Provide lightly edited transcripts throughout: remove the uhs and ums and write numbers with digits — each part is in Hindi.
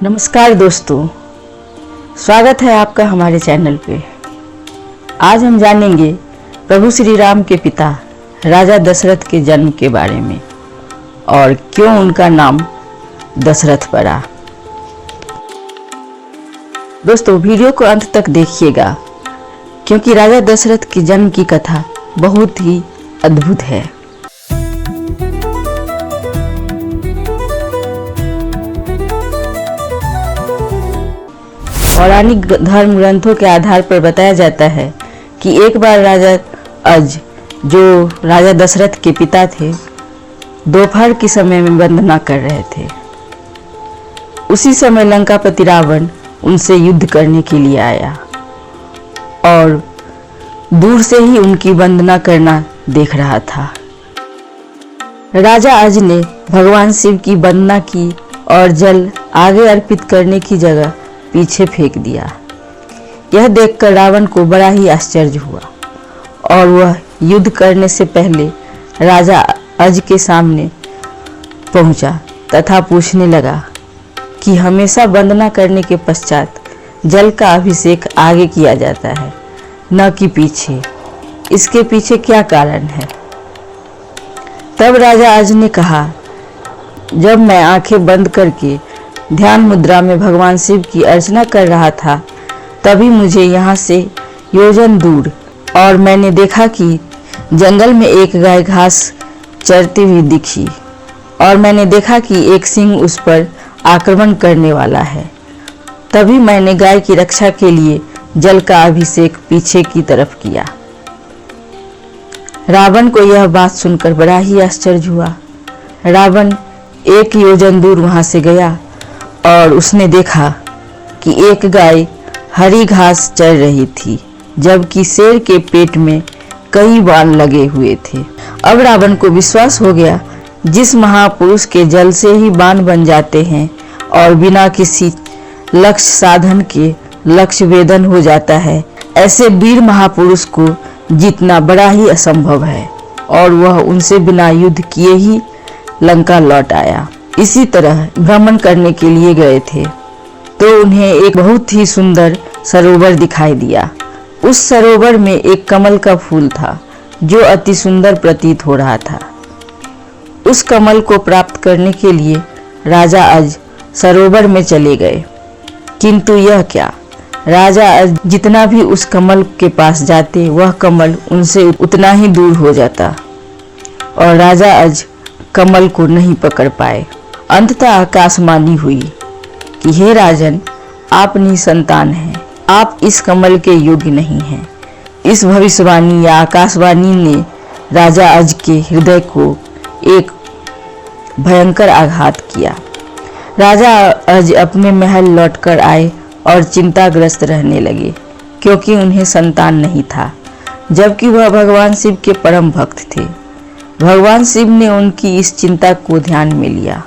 नमस्कार दोस्तों, स्वागत है आपका हमारे चैनल पे। आज हम जानेंगे प्रभु श्री राम के पिता राजा दशरथ के जन्म के बारे में और क्यों उनका नाम दशरथ पड़ा। दोस्तों, वीडियो को अंत तक देखिएगा क्योंकि राजा दशरथ के जन्म की कथा बहुत ही अद्भुत है। पौराणिक धर्म ग्रंथों के आधार पर बताया जाता है कि एक बार राजा अज, जो राजा दशरथ के पिता थे, दोपहर के समय में वंदना कर रहे थे। उसी समय लंकापति रावण उनसे युद्ध करने के लिए आया और दूर से ही उनकी वंदना करना देख रहा था। राजा अज ने भगवान शिव की वंदना की और जल आगे अर्पित करने की जगह पीछे फेंक दिया। यह देखकर रावण को बड़ा ही आश्चर्य हुआ और वह युद्ध करने से पहले राजा अज के सामने पहुंचा तथा पूछने लगा कि हमेशा वंदना करने के पश्चात जल का अभिषेक आगे किया जाता है, न कि पीछे। इसके पीछे क्या कारण है? तब राजा अज ने कहा, जब मैं आंखें बंद करके ध्यान मुद्रा में भगवान शिव की अर्चना कर रहा था, तभी मुझे यहाँ से योजन दूर और मैंने देखा कि जंगल में एक गाय घास चरती हुई दिखी और मैंने देखा कि एक सिंह उस पर आक्रमण करने वाला है। तभी मैंने गाय की रक्षा के लिए जल का अभिषेक पीछे की तरफ किया। रावण को यह बात सुनकर बड़ा ही आश्चर्य हुआ। रावण एक योजन दूर वहां से गया और उसने देखा कि एक गाय हरी घास चर रही थी, जबकि शेर के पेट में कई बाण लगे हुए थे। अब रावण को विश्वास हो गया, जिस महापुरुष के जल से ही बाण बन जाते हैं और बिना किसी लक्ष्य साधन के लक्ष्य वेदन हो जाता है, ऐसे वीर महापुरुष को जीतना बड़ा ही असंभव है। और वह उनसे बिना युद्ध किए ही लंका लौट आया। इसी तरह भ्रमण करने के लिए गए थे तो उन्हें एक बहुत ही सुंदर सरोवर दिखाई दिया। उस सरोवर में एक कमल का फूल था जो अति सुंदर प्रतीत हो रहा था। उस कमल को प्राप्त करने के लिए राजा अज सरोवर में चले गए, किंतु यह क्या, राजा अज जितना भी उस कमल के पास जाते, वह कमल उनसे उतना ही दूर हो जाता और राजा अज कमल को नहीं पकड़ पाए। अंततः आकाशवाणी हुई कि हे राजन, आप निसंतान हैं, आप इस कमल के योग्य नहीं हैं। इस भविष्यवाणी या आकाशवाणी ने राजा अज के हृदय को एक भयंकर आघात किया। राजा अज अपने महल लौटकर आए और चिंताग्रस्त रहने लगे, क्योंकि उन्हें संतान नहीं था, जबकि वह भगवान शिव के परम भक्त थे। भगवान शिव ने उनकी इस चिंता को ध्यान में लिया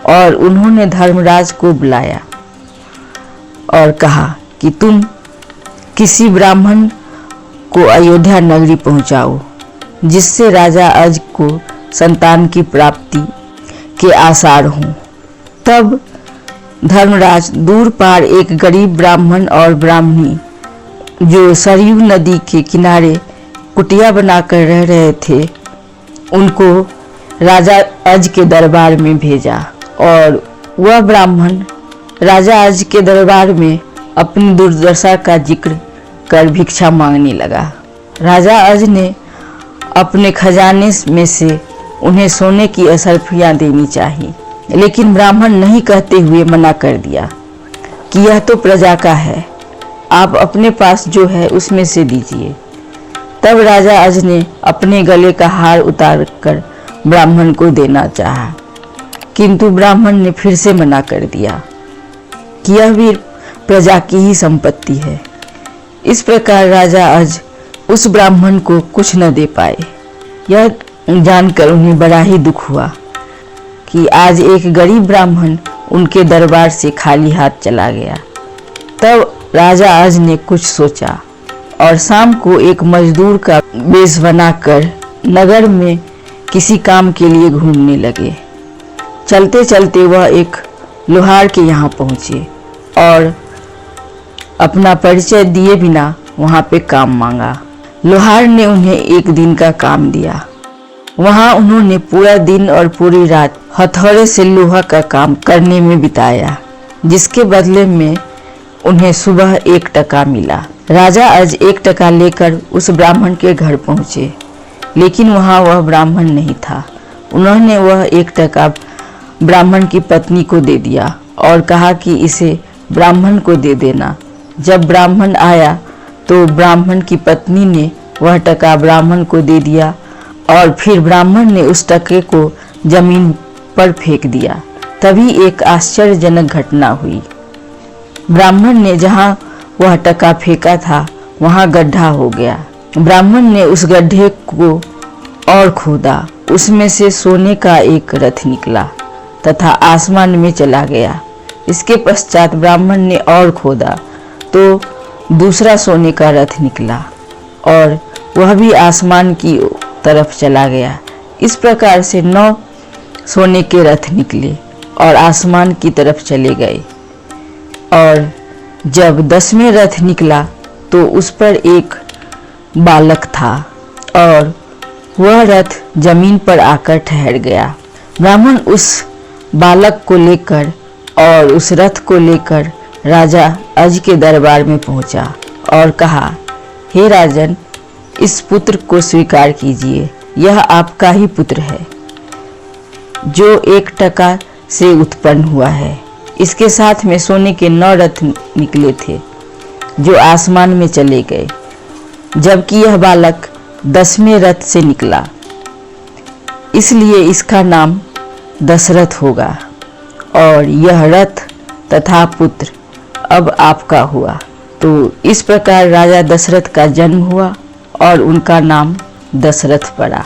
और उन्होंने धर्मराज को बुलाया और कहा कि तुम किसी ब्राह्मण को अयोध्या नगरी पहुंचाओ, जिससे राजा अज को संतान की प्राप्ति के आसार हों। तब धर्मराज दूर पार एक गरीब ब्राह्मण और ब्राह्मणी, जो सरयू नदी के किनारे कुटिया बनाकर रह रहे थे, उनको राजा अज के दरबार में भेजा और वह ब्राह्मण राजा अज के दरबार में अपनी दुर्दशा का जिक्र कर भिक्षा मांगने लगा। राजा अज ने अपने खजाने में से उन्हें सोने की असरफियां देनी चाहिए, लेकिन ब्राह्मण नहीं कहते हुए मना कर दिया कि यह तो प्रजा का है, आप अपने पास जो है उसमें से दीजिए। तब राजा अज ने अपने गले का हार उतार कर ब्राह्मण को देना चाहा, किंतु ब्राह्मण ने फिर से मना कर दिया कि यह भी प्रजा की ही संपत्ति है। इस प्रकार राजा अज उस ब्राह्मण को कुछ न दे पाए। यह जानकर उन्हें बड़ा ही दुख हुआ कि आज एक गरीब ब्राह्मण उनके दरबार से खाली हाथ चला गया। तब राजा अज ने कुछ सोचा और शाम को एक मजदूर का वेश बनाकर नगर में किसी काम के लिए घूमने लगे। चलते चलते वह एक लोहार के यहाँ पहुँचे और अपना परिचय दिए बिना वहाँ पे काम मांगा। लोहार ने उन्हें एक दिन का काम दिया। वहाँ उन्होंने पूरा दिन और पूरी रात हथौड़े से लोहा का काम करने में बिताया, जिसके बदले में उन्हें सुबह 1 टका मिला। राजा आज 1 टका लेकर उस ब्राह्मण के घर पहुँचे, लेकिन वहाँ वह ब्राह्मण नहीं था। उन्होंने वह 1 टका ब्राह्मण की पत्नी को दे दिया और कहा कि इसे ब्राह्मण को दे देना। जब ब्राह्मण आया तो ब्राह्मण की पत्नी ने वह टका ब्राह्मण को दे दिया और फिर ब्राह्मण ने उस टके को जमीन पर फेंक दिया। तभी एक आश्चर्यजनक घटना हुई। ब्राह्मण ने जहाँ वह टका फेंका था वहाँ गड्ढा हो गया। ब्राह्मण ने उस गड्ढे को और खोदा। उसमें से सोने का एक रथ निकला तथा आसमान में चला गया। इसके पश्चात ब्राह्मण ने और खोदा तो दूसरा सोने का रथ निकला और वह भी आसमान की तरफ चला गया। इस प्रकार से 9 सोने के रथ निकले और आसमान की तरफ चले गए। और जब 10वें रथ निकला तो उस पर एक बालक था और वह रथ जमीन पर आकर ठहर गया। ब्राह्मण उस बालक को लेकर और उस रथ को लेकर राजा अज के दरबार में पहुंचा और कहा, हे राजन, इस पुत्र को स्वीकार कीजिए। यह आपका ही पुत्र है जो 1 टका से उत्पन्न हुआ है। इसके साथ में सोने के 9 रथ निकले थे जो आसमान में चले गए, जबकि यह बालक 10वें रथ से निकला। इसलिए इसका नाम दशरथ होगा और यह रथ तथा पुत्र अब आपका हुआ। तो इस प्रकार राजा दशरथ का जन्म हुआ और उनका नाम दशरथ पड़ा।